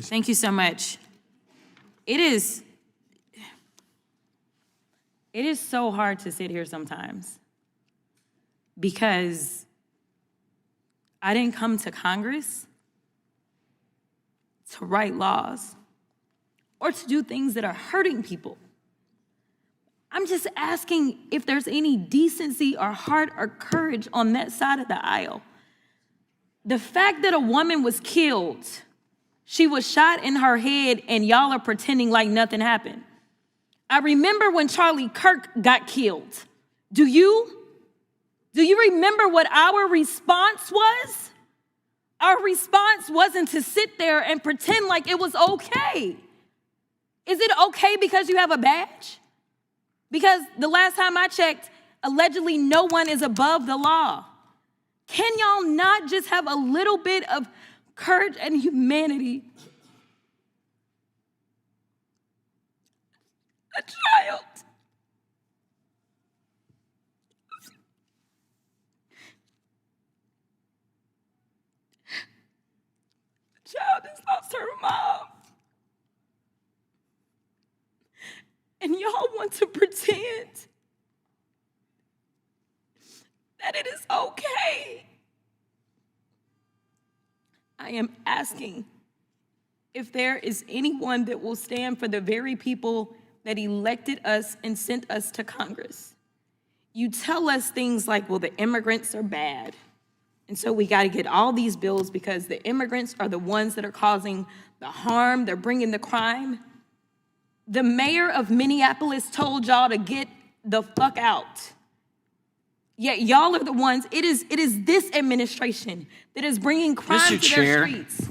Thank you so much. It is so hard to sit here sometimes because I didn't come to Congress to write laws or to do things that are hurting people. I'm just asking if there's any decency or heart or courage on that side of the aisle. The fact that a woman was killed, she was shot in her head, and y'all are pretending like nothing happened. I remember when Charlie Kirk got killed. Do you remember what our response was? Our response wasn't to sit there and pretend like it was okay. Is it okay because you have a badge? Because the last time I checked, allegedly no one is above the law. Can y'all not just have a little bit of courage and humanity? A child. A child has lost her mom. And y'all want to pretend that it is okay. I am asking if there is anyone that will stand for the very people that elected us and sent us to Congress. You tell us things like, well, the immigrants are bad, and so we got to get all these bills because the immigrants are the ones that are causing the harm, they're bringing the crime. The mayor of Minneapolis told y'all to get the fuck out. Yet y'all are the ones, it is this administration that is bringing crime to their streets.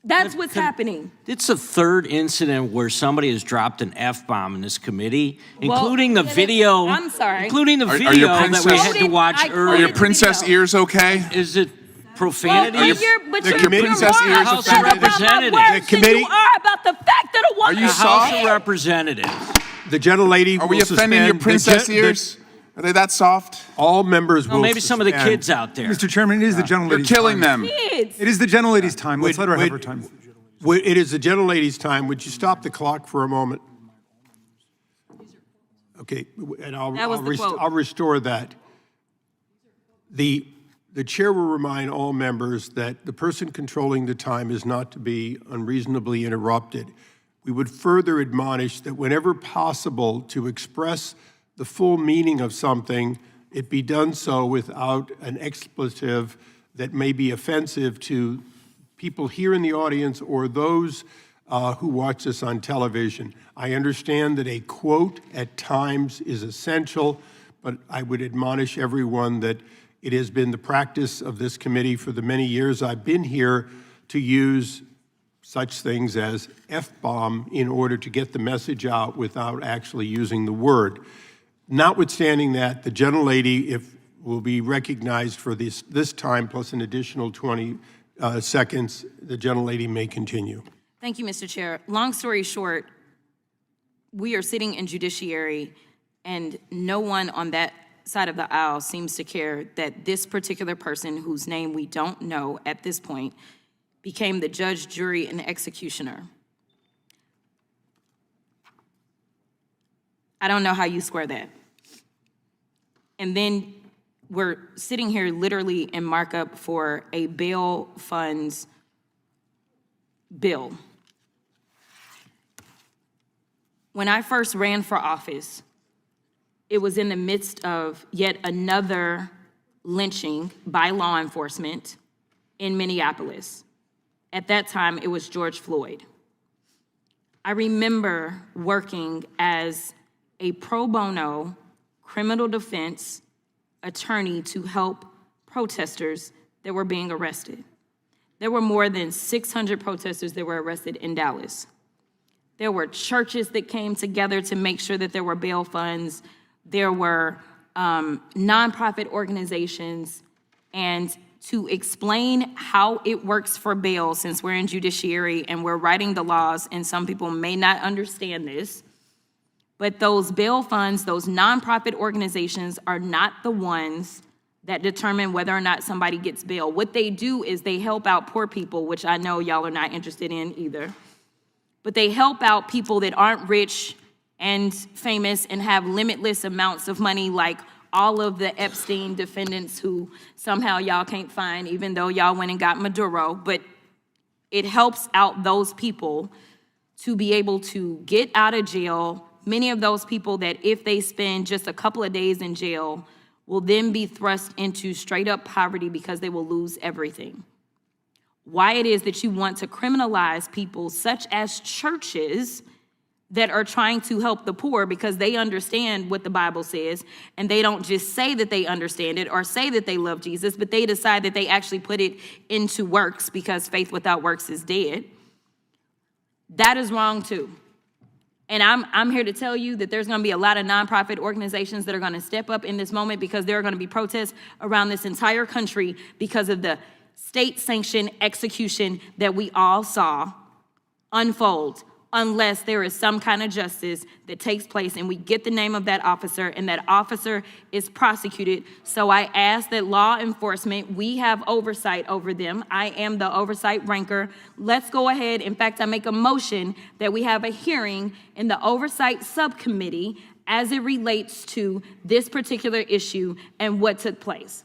That's what's happening. It's the third incident where somebody has dropped an F-bomb in this committee, including the video. I'm sorry. Including the video that we had to watch earlier. Are your princess ears okay? Is it profanity? Well, your princess ears House of Representatives. The committee. You are about the fact that a woman. Are you House of Representatives. The gentlelady. Are we offending your princess ears? Are they that soft? All members will maybe some of the kids out there. Mr. Chairman, it is the gentlelady's time. You're killing them. Kids. It is the gentlelady's time. Let's let her have her time. It is the gentlelady's time. Would you stop the clock for a moment? Okay, and I'll restore that. The chair will remind all members that the person controlling the time is not to be unreasonably interrupted. We would further admonish that whenever possible to express the full meaning of something, it be done so without an expletive that may be offensive to people here in the audience or those who watch this on television. I understand that a quote at times is essential, but I would admonish everyone that it has been the practice of this committee for the many years I've been here to use such things as F-bomb in order to get the message out without actually using the word. Notwithstanding that, the gentlelady will be recognized for this time plus an additional 20 seconds. The gentlelady may continue. Thank you, Mr. Chair. Long story short, we are sitting in judiciary and no one on that side of the aisle seems to care that this particular person, whose name we don't know at this point, became the judge, jury, and executioner. I don't know how you square that. And then we're sitting here literally in markup for a bail funds bill. When I first ran for office, it was in the midst of yet another lynching by law enforcement in Minneapolis. At that time, it was George Floyd. I remember working as a pro bono criminal defense attorney to help protesters that were being arrested. There were more than 600 protesters that were arrested in Dallas. There were churches that came together to make sure that there were bail funds. There were nonprofit organizations. And to explain how it works for bail, since we're in judiciary and we're writing the laws, and some people may not understand this, but those bail funds, those nonprofit organizations are not the ones that determine whether or not somebody gets bail. What they do is they help out poor people, which I know y'all are not interested in either. But they help out people that aren't rich and famous and have limitless amounts of money, like all of the Epstein defendants who somehow y'all can't find, even though y'all went and got Maduro. But it helps out those people to be able to get out of jail. Many of those people that if they spend just a couple of days in jail will then be thrust into straight up poverty because they will lose everything. Why it is that you want to criminalize people such as churches that are trying to help the poor because they understand what the Bible says, and they don't just say that they understand it or say that they love Jesus, but they decide that they actually put it into works because faith without works is dead. That is wrong too. And I'm here to tell you that there's going to be a lot of nonprofit organizations that are going to step up in this moment because there are going to be protests around this entire country because of the state-sanctioned execution that we all saw unfold, unless there is some kind of justice that takes place and we get the name of that officer and that officer is prosecuted. So I ask that law enforcement, we have oversight over them. I am the oversight ranker. Let's go ahead. In fact, I make a motion that we have a hearing in the oversight subcommittee as it relates to this particular issue and what took place.